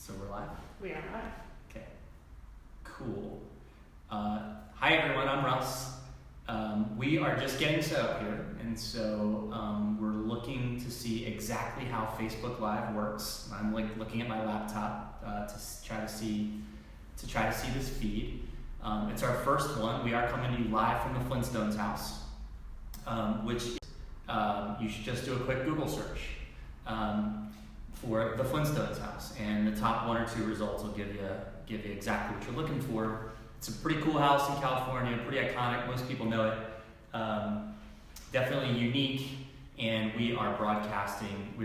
So we're live? We are live. Okay, cool. Hi everyone, I'm Russ. We are just getting set up here, and so we're looking to see exactly how Facebook Live works. I'm looking at my laptop to try to see this feed. It's our first one. We are coming to you live from the Flintstones house, which you should just do a quick Google search for the Flintstones house, and the top 1 or 2 results will give you exactly what you're looking for. It's a pretty cool house in California, pretty iconic. Most people know it. Definitely unique, and we are broadcasting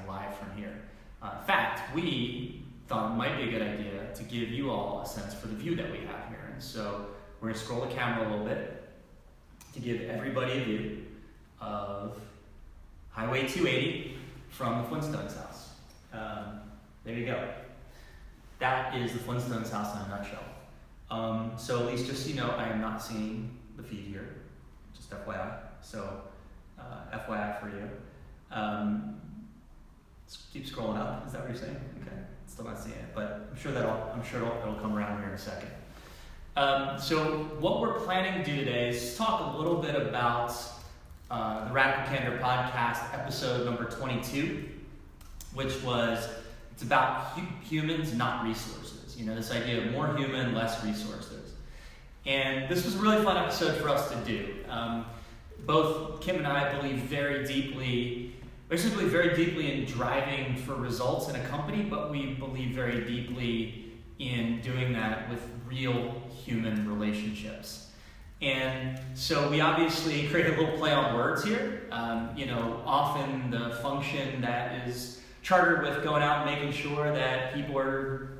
live from here. In fact, we thought it might be a good idea to give you all a sense for the view that we have here. And so we're going to scroll the camera a little bit to give everybody a view of Highway 280 from the Flintstones house. There you go. That is the Flintstones house in a nutshell. So at least just so you know, I am not seeing the feed here, just FYI. So FYI for you. Keep scrolling up. Is that what you're saying? Okay, still not seeing it, but I'm sure it'll come around here in a second. So what we're planning to do today is talk a little bit about the Radical Candor podcast, episode number 22, which was, it's about humans, not resources. You know, this idea of more human, less resources. And this was a really fun episode for us to do. Both Kim and I believe very deeply in driving for results in a company, but we believe very deeply in doing that with real human relationships. And so we obviously create a little play on words here. Often the function that is chartered with going out and making sure that people are,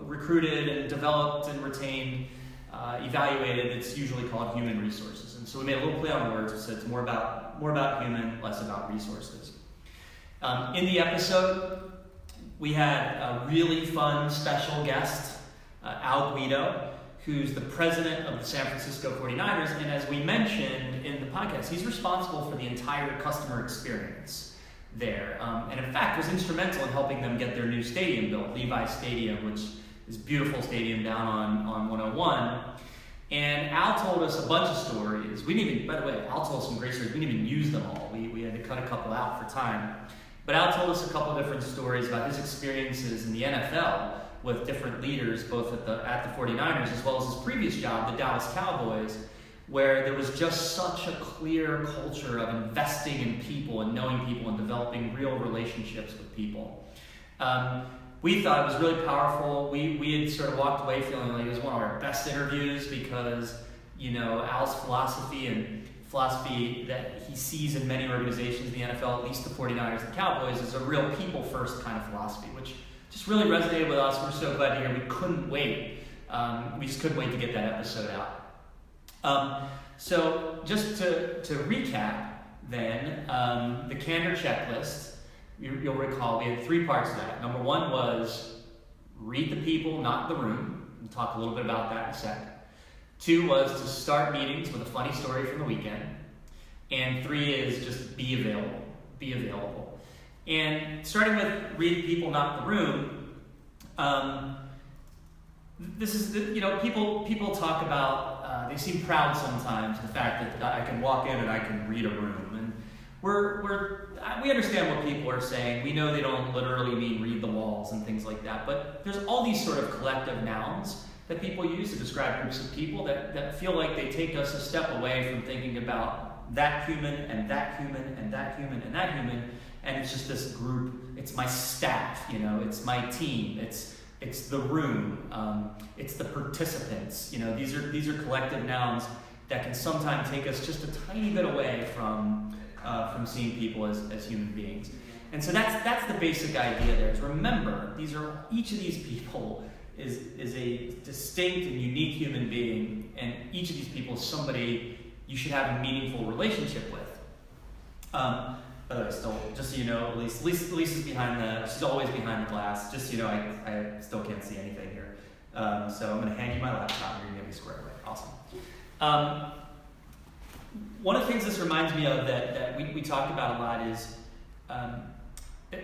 recruited and developed and retained, evaluated, it's usually called human resources. And so we made a little play on words. We said it's more about human, less about resources. In the episode, we had a really fun special guest, Al Guido, who's the president of the San Francisco 49ers. And as we mentioned in the podcast, he's responsible for the entire customer experience there. And in fact, was instrumental in helping them get their new stadium built, Levi Stadium, which is a beautiful stadium down on 101. And Al told us a bunch of stories. Al told us some great stories. We didn't even use them all. We had to cut a couple out for time. But Al told us a couple of different stories about his experiences in the NFL with different leaders, both at the 49ers as well as his previous job, the Dallas Cowboys, where there was just such a clear culture of investing in people and knowing people and developing real relationships with people. We thought it was really powerful. We had sort of walked away feeling like it was one of our best interviews because, Al's philosophy that he sees in many organizations in the NFL, at least the 49ers and Cowboys, is a real people-first kind of philosophy, which just really resonated with us. We're so glad to hear. We couldn't wait. We just couldn't wait to get that episode out. So just to recap then, the Candor checklist, you'll recall we had 3 parts to that. Number 1 was read the people, not the room. We'll talk a little bit about that in a sec. 2 was to start meetings with a funny story from the weekend. And 3 is just be available. And starting with read the people, not the room, this is, people talk about, they seem proud sometimes, the fact that I can walk in and I can read a room. And we understand what people are saying. We know they don't literally mean read the walls and things like that. But there's all these sort of collective nouns that people use to describe groups of people that feel like they take us a step away from thinking about that human and that human and that human and that human. And it's just this group. It's my staff, it's my team. It's the room, it's the participants. These are collective nouns that can sometimes take us just a tiny bit away from seeing people as human beings. And so that's the basic idea there. Is remember, each of these people is a distinct and unique human being, and each of these people is somebody you should have a meaningful relationship with. By the way, still, just so you know, Lisa's she's always behind the glass. Just so you know, I still can't see anything here. So I'm going to hand you my laptop and you're going to get me squared away. Awesome. One of the things this reminds me of that we talk about a lot is,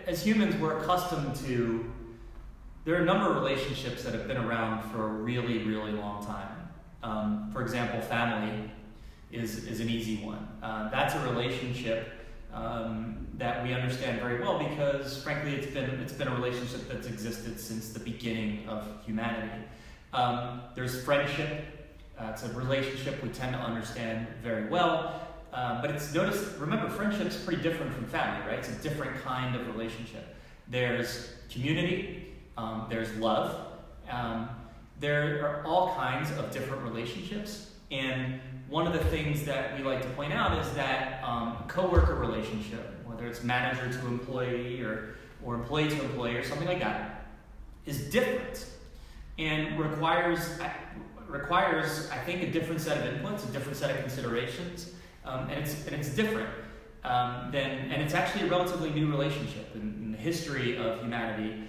as humans, we're accustomed to there are a number of relationships that have been around for a really, really long time. For example, family is an easy one. That's a relationship that we understand very well because, frankly, it's been a relationship that's existed since the beginning of humanity. There's friendship. It's a relationship we tend to understand very well. But remember, friendship's pretty different from family, right? It's a different kind of relationship. There's community, there's love. There are all kinds of different relationships. And one of the things that we like to point out is that coworker relationship, whether it's manager to employee or employee to employee or something like that, is different and requires, I think, a different set of inputs, a different set of considerations, and it's different. And it's actually a relatively new relationship in the history of humanity.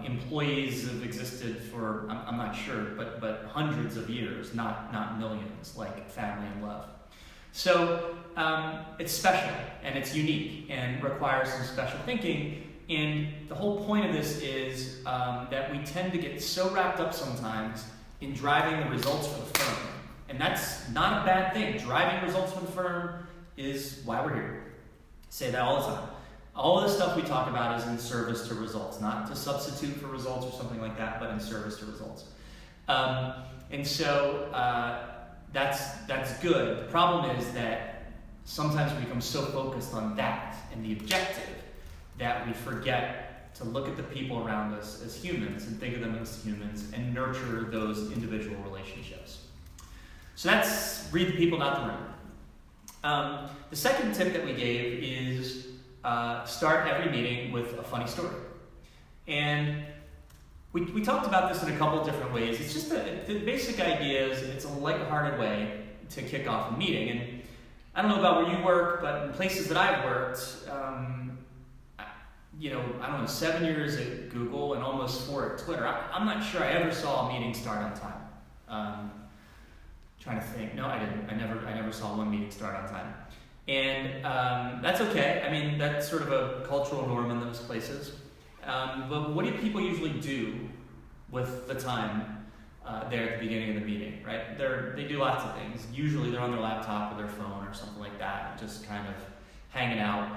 Employees have existed for, I'm not sure, but hundreds of years, not millions, like family and love. So it's special and it's unique and requires some special thinking. And the whole point of this is that we tend to get so wrapped up sometimes in driving the results for the firm. And that's not a bad thing. Driving results for the firm is why we're here. I say that all the time. All of the stuff we talk about is in service to results, not to substitute for results or something like that, but in service to results. And so that's good. The problem is that sometimes we become so focused on that and the objective that we forget to look at the people around us as humans and think of them as humans and nurture those individual relationships. So that's read the people, not the room. The second tip that we gave is start every meeting with a funny story. And we talked about this in a couple of different ways. It's just the basic idea is it's a lighthearted way to kick off a meeting. And I don't know about where you work, but in places that I've worked, I don't know, 7 years at Google and almost 4 at Twitter. I'm not sure I ever saw a meeting start on time. Trying to think. No, I didn't. I never saw one meeting start on time. And that's okay. I mean, that's sort of a cultural norm in those places. But what do people usually do with the time there at the beginning of the meeting, right? They do lots of things. Usually they're on their laptop or their phone or something like that, just kind of hanging out.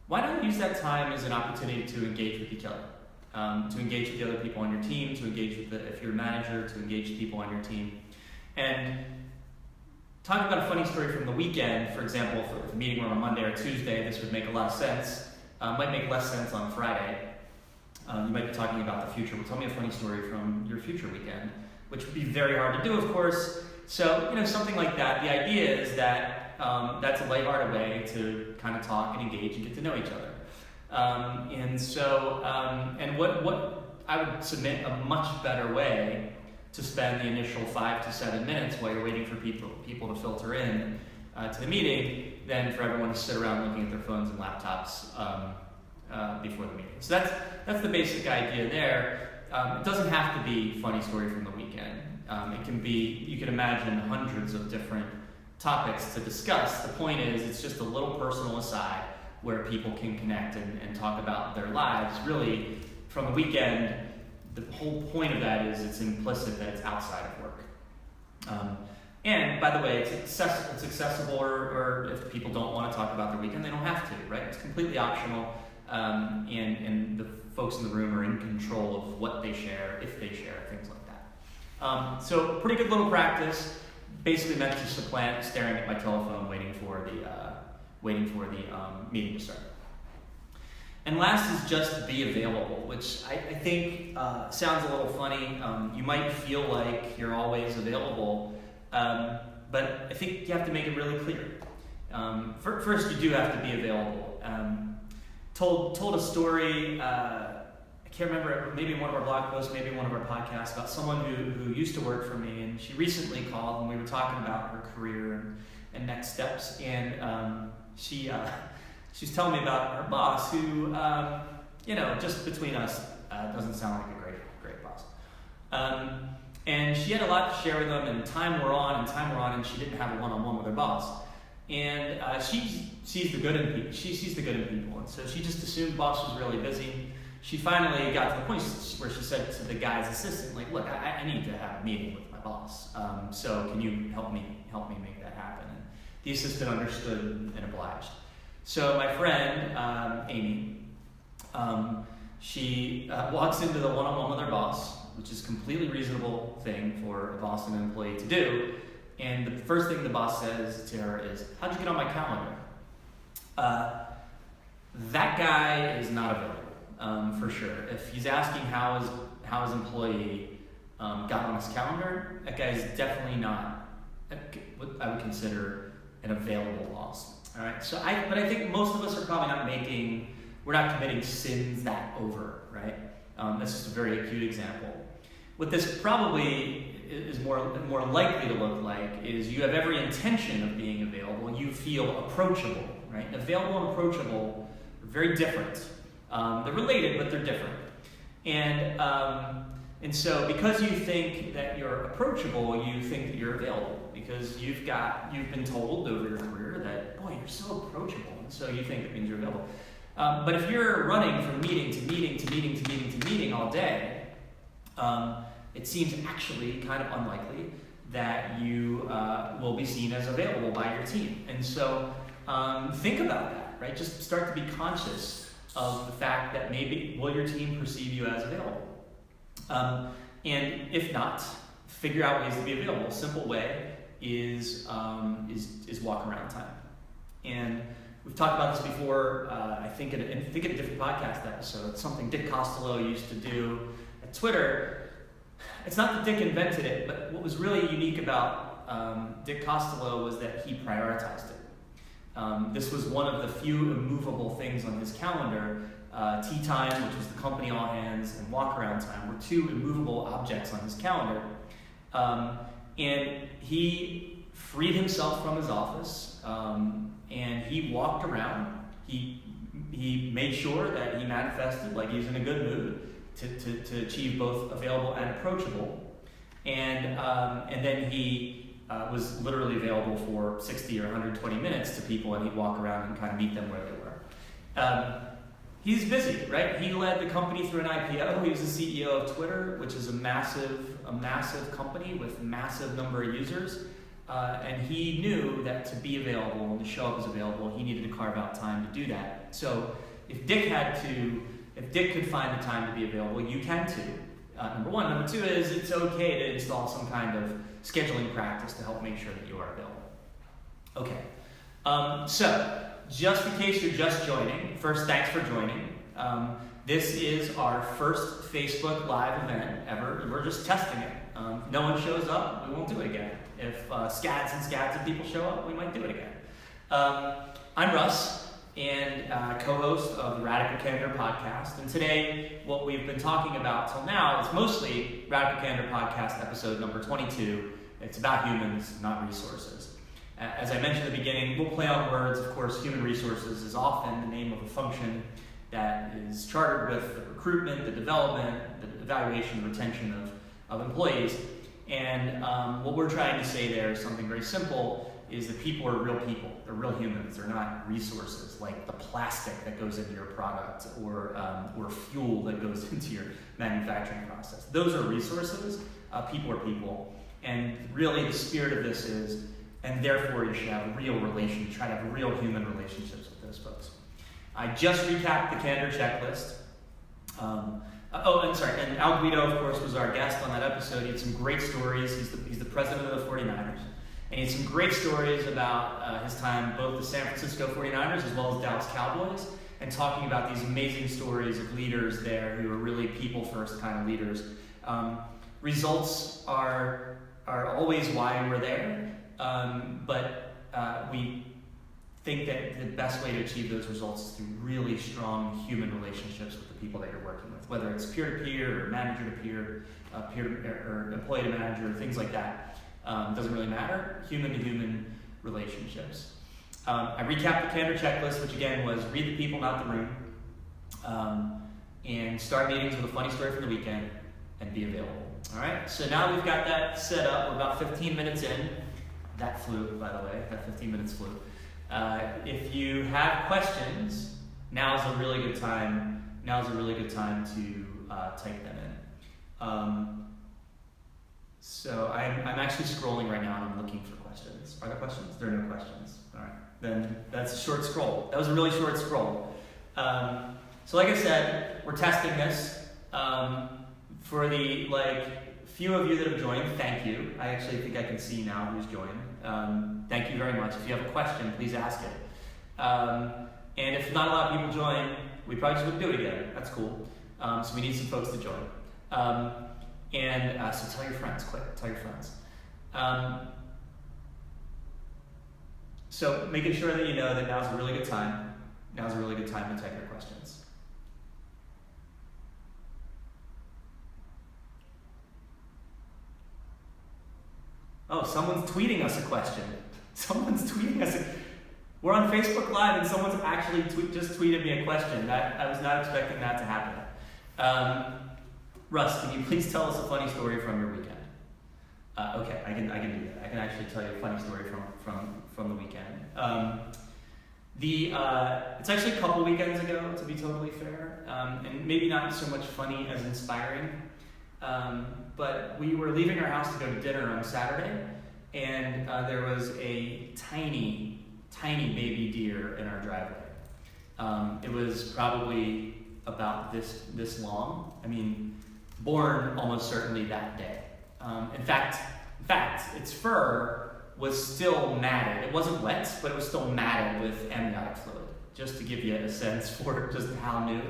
Why not use that time as an opportunity to engage with each other? To engage with the other people on your team, to engage with if you're a manager, to engage people on your team. And talking about a funny story from the weekend, for example, if the meeting were on Monday or Tuesday, this would make a lot of sense. Might make less sense on Friday. You might be talking about the future. Well, tell me a funny story from your future weekend, which would be very hard to do, of course. So, something like that. The idea is that that's a lighthearted way to kind of talk and engage and get to know each other. And what I would submit a much better way to spend the initial 5 to 7 minutes while you're waiting for people to filter in to the meeting than for everyone to sit around looking at their phones and laptops before the meeting. So that's the basic idea there. It doesn't have to be funny story from the weekend. It can be, you can imagine hundreds of different topics to discuss. The point is, it's just a little personal aside where people can connect and talk about their lives. Really, from the weekend, the whole point of that is it's implicit that it's outside of work. And by the way, it's accessible, or if people don't want to talk about their weekend, they don't have to, right? It's completely optional, and the folks in the room are in control of what they share, if they share, things like that. So pretty good little practice, basically meant to supplant staring at my telephone waiting for the meeting to start. And last is just be available, which I think sounds a little funny. You might feel like you're always available, but I think you have to make it really clear. First, you do have to be available. Told a story, I can't remember, maybe one of our blog posts, maybe one of our podcasts, about someone who used to work for me, and she recently called and we were talking about her career and next steps, and she's telling me about her boss who, just between us, doesn't sound like a great boss. And she had a lot to share with them, and time wore on, and she didn't have a one-on-one with her boss. And she sees the good in people. She sees the good in people, and so she just assumed boss was really busy. she finally got to the point where she said to the guy's assistant, like, look, I need to have a meeting with my boss. So can you help me make that happen? And the assistant understood and obliged. So my friend, Amy, she walks into the one-on-one with her boss, which is a completely reasonable thing for a boss and an employee to do. And the first thing the boss says to her is, how'd you get on my calendar? That guy is not available, for sure. If he's asking how his employee got on his calendar, that guy is definitely not what I would consider an available boss. All right. But I think most of us are probably we're not committing sins that over, right? That's just a very acute example. What this probably is more likely to look like is you have every intention of being available. You feel approachable, right? Available and approachable are very different. They're related, but they're different. And so because you think that you're approachable, you think that you're available because you've been told over your career that, boy, you're so approachable, and so you think it means you're available. But if you're running from meeting to meeting to meeting to meeting to meeting all day, it seems actually kind of unlikely that you will be seen as available by your team. And so think about that, right? Just start to be conscious of the fact that maybe will your team perceive you as available? And if not, figure out ways to be available. A simple way is walk around time. And we've talked about this before, I think in a different podcast episode. It's something Dick Costello used to do at Twitter. It's not that Dick invented it, but what was really unique about Dick Costello was that he prioritized it. This was one of the few immovable things on his calendar. Tea time, which was the company all hands, and walk around time were two immovable objects on his calendar. And he freed himself from his office, and he walked around. He made sure that he manifested like he was in a good mood to achieve both available and approachable. And then he was literally available for 60 or 120 minutes to people, and he'd walk around and kind of meet them where they were. He's busy, right? He led the company through an IPO. He was the CEO of Twitter, which is a massive company with massive number of users. And he knew that to be available and to show up as available, he needed to carve out time to do that. So if Dick could find the time to be available, you can too. Number one. Number two is it's okay to install some kind of scheduling practice to help make sure that you are available. Okay. So just in case you're just joining, first, thanks for joining. This is our first Facebook Live event ever. We're just testing it. If no one shows up, we won't do it again. If scads and scads of people show up, we might do it again. I'm Russ, and co-host of the Radical Candor podcast. And today, what we've been talking about till now is mostly Radical Candor podcast episode number 22. It's about humans, not resources. As I mentioned at the beginning, we'll play on words. Of course, human resources is often the name of a function that is chartered with the recruitment, the development, the evaluation, the retention of employees. And what we're trying to say there is something very simple, is that people are real people. They're real humans. They're not resources like the plastic that goes into your product or fuel that goes into your manufacturing process. Those are resources. People are people. And really the spirit of this is, and therefore you should have real relations, try to have real human relationships with those folks. I just recapped the Candor checklist. And Al Guido, of course, was our guest on that episode. He had some great stories. He's the president of the 49ers. And he had some great stories about his time, both the San Francisco 49ers as well as Dallas Cowboys, and talking about these amazing stories of leaders there who are really people-first kind of leaders. Results are always why we're there. But we think that the best way to achieve those results is through really strong human relationships with the people that you're working with, whether it's peer-to-peer or manager-to-peer, or employee-to-manager, things like that. Doesn't really matter. Human-to-human relationships. I recapped the Candor checklist, which again was read the people, not the room, and start meetings with a funny story from the weekend, and be available. All right, so now we've got that set up. We're about 15 minutes in. That flew, by the way. That 15 minutes flew. If you have questions, now's a really good time. Now's a really good time to type them in. So I'm actually scrolling right now and I'm looking for questions. Are there questions? There are no questions. All right, then that's a short scroll. That was a really short scroll. So like I said, we're testing this. For the few of you that have joined, thank you. I actually think I can see now who's joined. Thank you very much. If you have a question, please ask it. And if not a lot of people join, we probably just wouldn't do it again. That's cool. So we need some folks to join. So tell your friends, quick, tell your friends. So making sure that you know that now's a really good time. Now's a really good time to type your questions. Oh, someone's tweeting us a question. Someone's tweeting us. We're on Facebook Live and someone's actually just tweeted me a question. I was not expecting that to happen. Russ, can you please tell us a funny story from your weekend? Okay, I can do that. I can actually tell you a funny story from the weekend. It's actually a couple weekends ago, to be totally fair, and maybe not so much funny as inspiring. But we were leaving our house to go to dinner on Saturday, and there was a tiny baby deer in our driveway. It was probably about this long. I mean, born almost certainly that day. In fact, its fur was still matted. It wasn't wet, but it was still matted with amniotic fluid, just to give you a sense for just how new.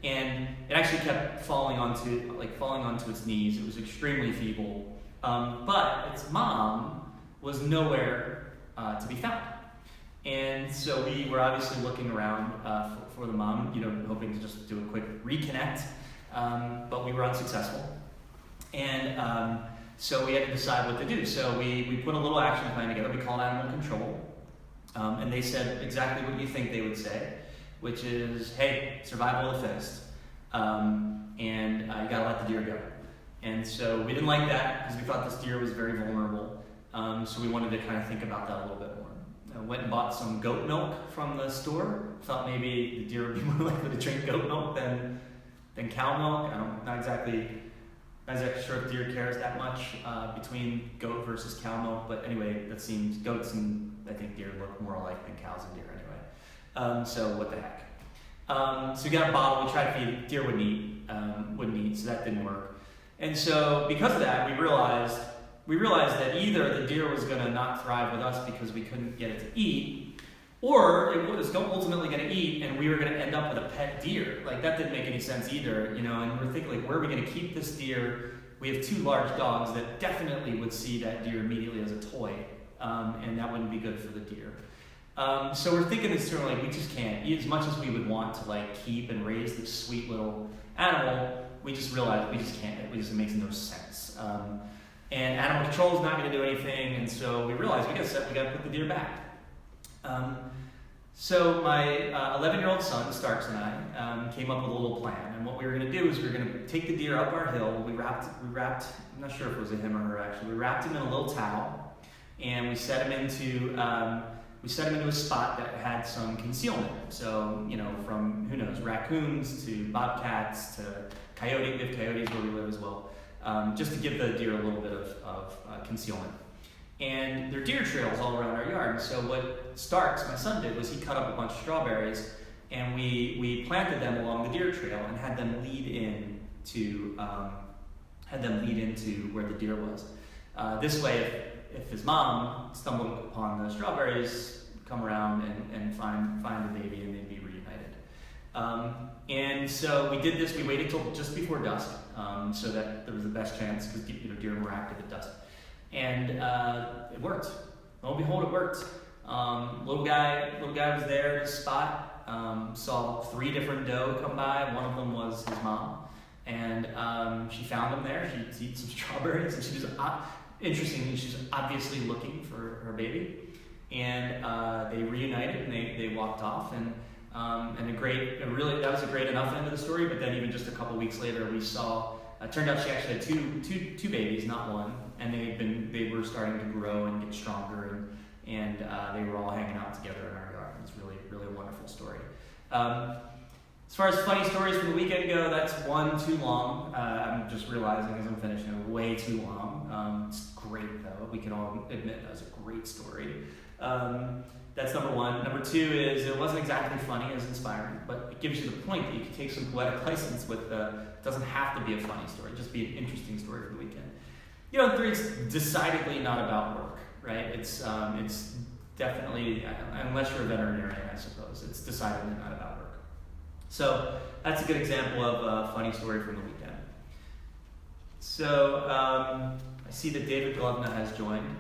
And it actually kept falling onto its knees. It was extremely feeble. But its mom was nowhere to be found. And so we were obviously looking around for the mom, hoping to just do a quick reconnect. But we were unsuccessful. And so we had to decide what to do. So we put a little action plan together. We called animal control. And they said exactly what you think they would say, which is, hey, survival of the fittest, and you gotta let the deer go. And so we didn't like that because we thought this deer was very vulnerable. So we wanted to kind of think about that a little bit more. I went and bought some goat milk from the store. Thought maybe the deer would be more likely to drink goat milk than cow milk. I'm not exactly sure if deer cares that much between goat versus cow milk, but anyway, that seems goats and I think deer look more alike than cows and deer anyway. So what the heck? So we got a bottle. We tried to feed it. Deer wouldn't eat, so that didn't work. And so because of that, we realized that either the deer was going to not thrive with us because we couldn't get it to eat, or it was ultimately going to eat and we were going to end up with a pet deer. That didn't make any sense either, and we're thinking, where are we going to keep this deer? We have 2 large dogs that definitely would see that deer immediately as a toy, and that wouldn't be good for the deer. So we're thinking this through, we just can't. As much as we would want to keep and raise this sweet little animal, we just realized we just can't. It makes no sense. And animal control is not going to do anything, and so we realized we got to put the deer back. So my 11-year-old son, Starks, and I came up with a little plan. And what we were going to do is we were going to take the deer up our hill. We wrapped, I'm not sure if it was a him or her actually. We wrapped him in a little towel, and we set him into a spot that had some concealment. So, from, who knows, raccoons to bobcats to coyotes. We have coyotes where we live as well. Just to give the deer a little bit of concealment. And there are deer trails all around our yard. So what Starks, my son, did was he cut up a bunch of strawberries and we planted them along the deer trail and had them lead into where the deer was. This way, if his mom stumbled upon the strawberries, come around and find the baby and they'd be reunited. And so we did this. We waited till just before dusk so that there was the best chance because deer were active at dusk. And it worked. Lo and behold, it worked. Little guy was there at his spot. Saw 3 different doe come by. One of them was his mom, and she found him there. She'd eaten some strawberries, and she was interestingly, she was obviously looking for her baby. And they reunited, and they walked off, and that was a great enough end of the story. But then even just a couple weeks later, we saw. Turned out she actually had two babies, not one, and they were starting to grow and get stronger, and they were all hanging out together in our yard. It was really, really a wonderful story. As far as funny stories from the weekend go, that's one too long. I'm just realizing as I'm finishing, way too long. It's great though. We can all admit that was a great story. That's number one. Number two is it wasn't exactly funny, it was inspiring, but it gives you the point that you can take some poetic license with it doesn't have to be a funny story, just be an interesting story for the weekend. You know, three, it's decidedly not about work, right? It's definitely, unless you're a veterinarian, I suppose, it's decidedly not about work. So that's a good example of a funny story from the weekend. So I see that David Glovna has joined.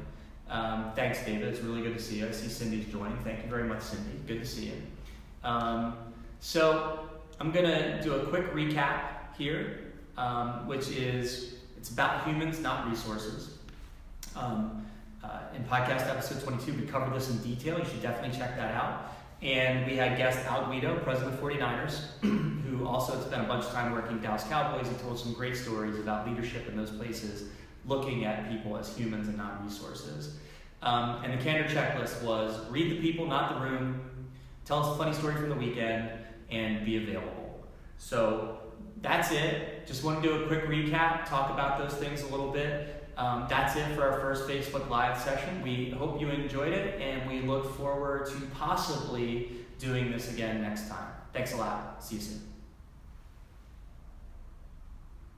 Thanks, David. It's really good to see you. I see Cindy's joining. Thank you very much, Cindy. Good to see you. So I'm going to do a quick recap here, which is it's about humans, not resources. In podcast episode 22, we covered this in detail. You should definitely check that out. And we had guest Al Guido, president of 49ers, who also spent a bunch of time working with Dallas Cowboys and told some great stories about leadership in those places, looking at people as humans and not resources. And the Candor checklist was read the people, not the room, tell us a funny story from the weekend, and be available. So that's it. Just want to do a quick recap, talk about those things a little bit. That's it for our first Facebook Live session. We hope you enjoyed it, and we look forward to possibly doing this again next time. Thanks a lot. See you soon.